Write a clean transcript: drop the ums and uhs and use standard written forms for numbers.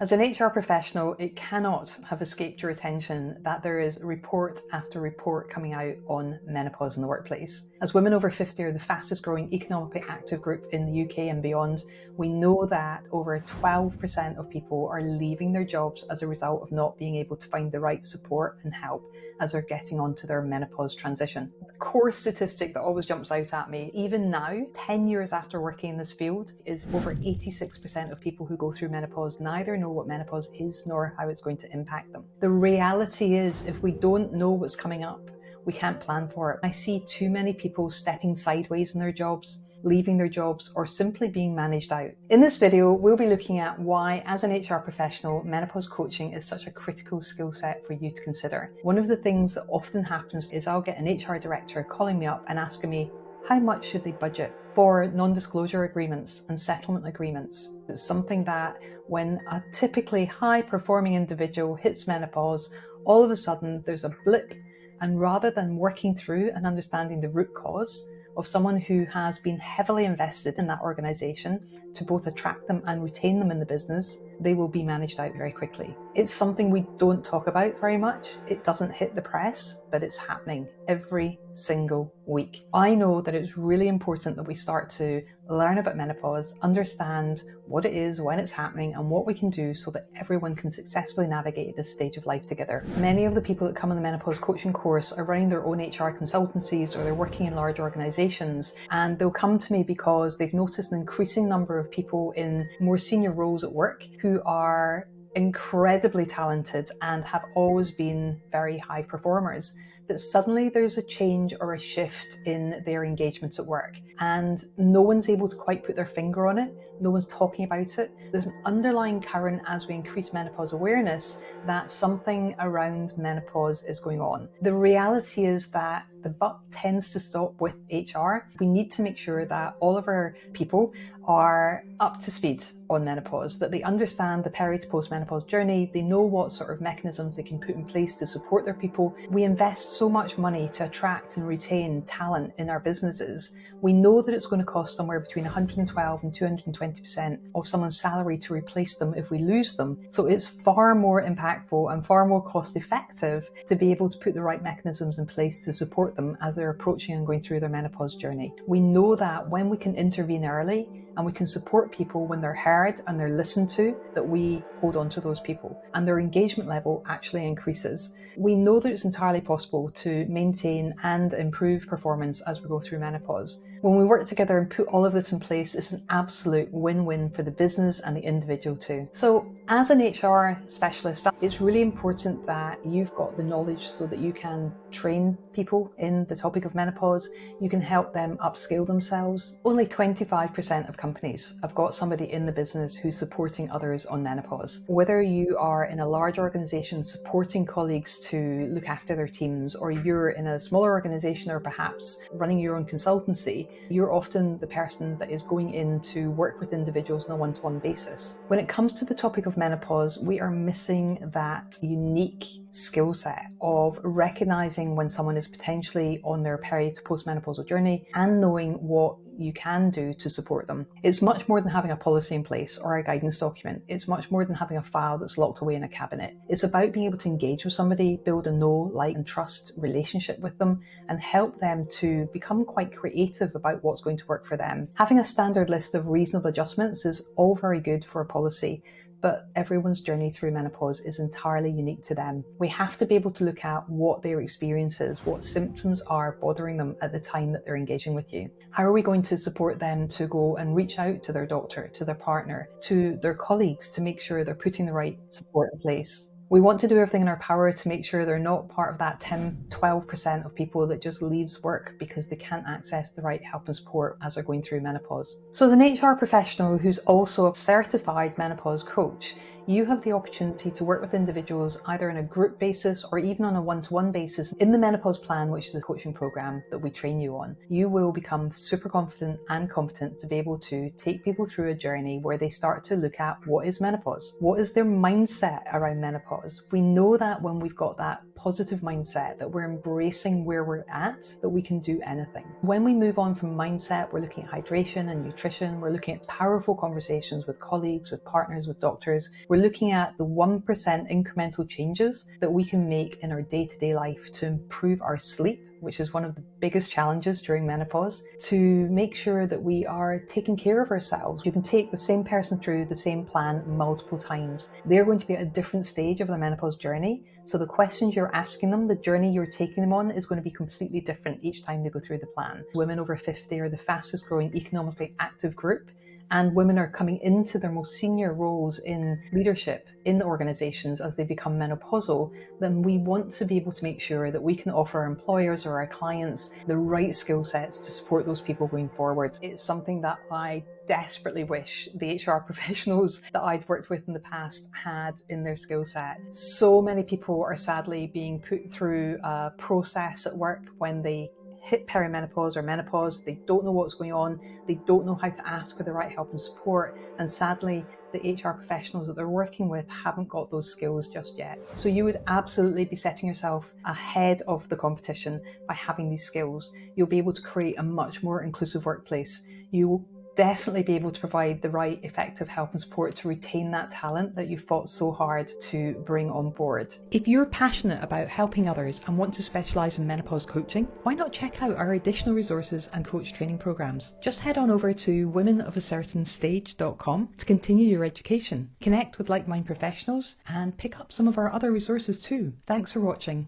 As an HR professional, it cannot have escaped your attention that there is report after report coming out on menopause in the workplace. As women over 50 are the fastest growing economically active group in the UK and beyond, we know that over 12% of people are leaving their jobs as a result of not being able to find the right support and help as they're getting onto their menopause transition. The core statistic that always jumps out at me, even now, 10 years after working in this field, is over 86% of people who go through menopause neither know what menopause is nor how it's going to impact them. The reality is, if we don't know what's coming up, we can't plan for it. I see too many people stepping sideways in their jobs, leaving their jobs, or simply being managed out. In this video, we'll be looking at why, as an HR professional, menopause coaching is such a critical skill set for you to consider. One of the things that often happens is I'll get an HR director calling me up and asking me, how much should they budget for non-disclosure agreements and settlement agreements? It's something that when a typically high-performing individual hits menopause, all of a sudden there's a blip, and rather than working through and understanding the root cause of someone who has been heavily invested in that organisation to both attract them and retain them in the business, they will be managed out very quickly. It's something we don't talk about very much. It doesn't hit the press, but it's happening every single week. I know that it's really important that we start to learn about menopause, understand what it is, when it's happening, and what we can do so that everyone can successfully navigate this stage of life together. Many of the people that come on the menopause coaching course are running their own HR consultancies, or they're working in large organizations, and they'll come to me because they've noticed an increasing number of people in more senior roles at work who are incredibly talented and have always been very high performers. But suddenly there's a change or a shift in their engagements at work, and no one's able to quite put their finger on it. No one's talking about it. There's an underlying current as we increase menopause awareness that something around menopause is going on. The reality is that the buck tends to stop with HR. We need to make sure that all of our people are up to speed on menopause, that they understand the peri to post-menopause journey, they know what sort of mechanisms they can put in place to support their people. We invest so much money to attract and retain talent in our businesses. We know that it's going to cost somewhere between 112 and 220% of someone's salary to replace them if we lose them. So it's far more impactful and far more cost effective to be able to put the right mechanisms in place to support them as they're approaching and going through their menopause journey. We know that when we can intervene early and we can support people when they're heard and they're listened to, that we hold on to those people and their engagement level actually increases. We know that it's entirely possible to maintain and improve performance as we go through menopause. When we work together and put all of this in place, it's an absolute win-win for the business and the individual too. So as an HR specialist, it's really important that you've got the knowledge so that you can train people in the topic of menopause. You can help them upskill themselves. Only 25% of companies have got somebody in the business who's supporting others on menopause. Whether you are in a large organization supporting colleagues to look after their teams, or you're in a smaller organization or perhaps running your own consultancy, you're often the person that is going in to work with individuals on a one-to-one basis. When it comes to the topic of menopause, we are missing that unique skill set of recognizing when someone is potentially on their peri to postmenopausal journey and knowing what you can do to support them. It's much more than having a policy in place or a guidance document. It's much more than having a file that's locked away in a cabinet. It's about being able to engage with somebody, build a know, like, and trust relationship with them, and help them to become quite creative about what's going to work for them. Having a standard list of reasonable adjustments is all very good for a policy, but everyone's journey through menopause is entirely unique to them. We have to be able to look at what their experience is, what symptoms are bothering them at the time that they're engaging with you. How are we going to support them to go and reach out to their doctor, to their partner, to their colleagues to make sure they're putting the right support in place? We want to do everything in our power to make sure they're not part of that 10-12% of people that just leaves work because they can't access the right help and support as they're going through menopause. So as an HR professional who's also a certified menopause coach, you have the opportunity to work with individuals either on a group basis or even on a one-to-one basis. In the menopause plan, which is a coaching program that we train you on, you will become super confident and competent to be able to take people through a journey where they start to look at what is menopause, what is their mindset around menopause, menopause. We know that when we've got that positive mindset, that we're embracing where we're at, that we can do anything. When we move on from mindset, we're looking at hydration and nutrition, we're looking at powerful conversations with colleagues, with partners, with doctors. We're looking at the 1% incremental changes that we can make in our day-to-day life to improve our sleep, which is one of the biggest challenges during menopause, to make sure that we are taking care of ourselves. You can take the same person through the same plan multiple times. They're going to be at a different stage of their menopause journey, so the questions you're asking them, the journey you're taking them on, is going to be completely different each time they go through the plan. Women over 50 are the fastest growing economically active group, and women are coming into their most senior roles in leadership in organizations as they become menopausal. Then we want to be able to make sure that we can offer our employers or our clients the right skill sets to support those people going forward. It's something that I desperately wish the HR professionals that I'd worked with in the past had in their skill set. So many people are sadly being put through a process at work when they hit perimenopause or menopause. They don't know what's going on, they don't know how to ask for the right help and support, and sadly the HR professionals that they're working with haven't got those skills just yet. So you would absolutely be setting yourself ahead of the competition by having these skills. You'll be able to create a much more inclusive workplace. You'll definitely be able to provide the right effective help and support to retain that talent that you fought so hard to bring on board. If you're passionate about helping others and want to specialise in menopause coaching, why not check out our additional resources and coach training programs? Just head on over to womenofacertainstage.com to continue your education, connect with like-minded professionals, and pick up some of our other resources too. Thanks for watching.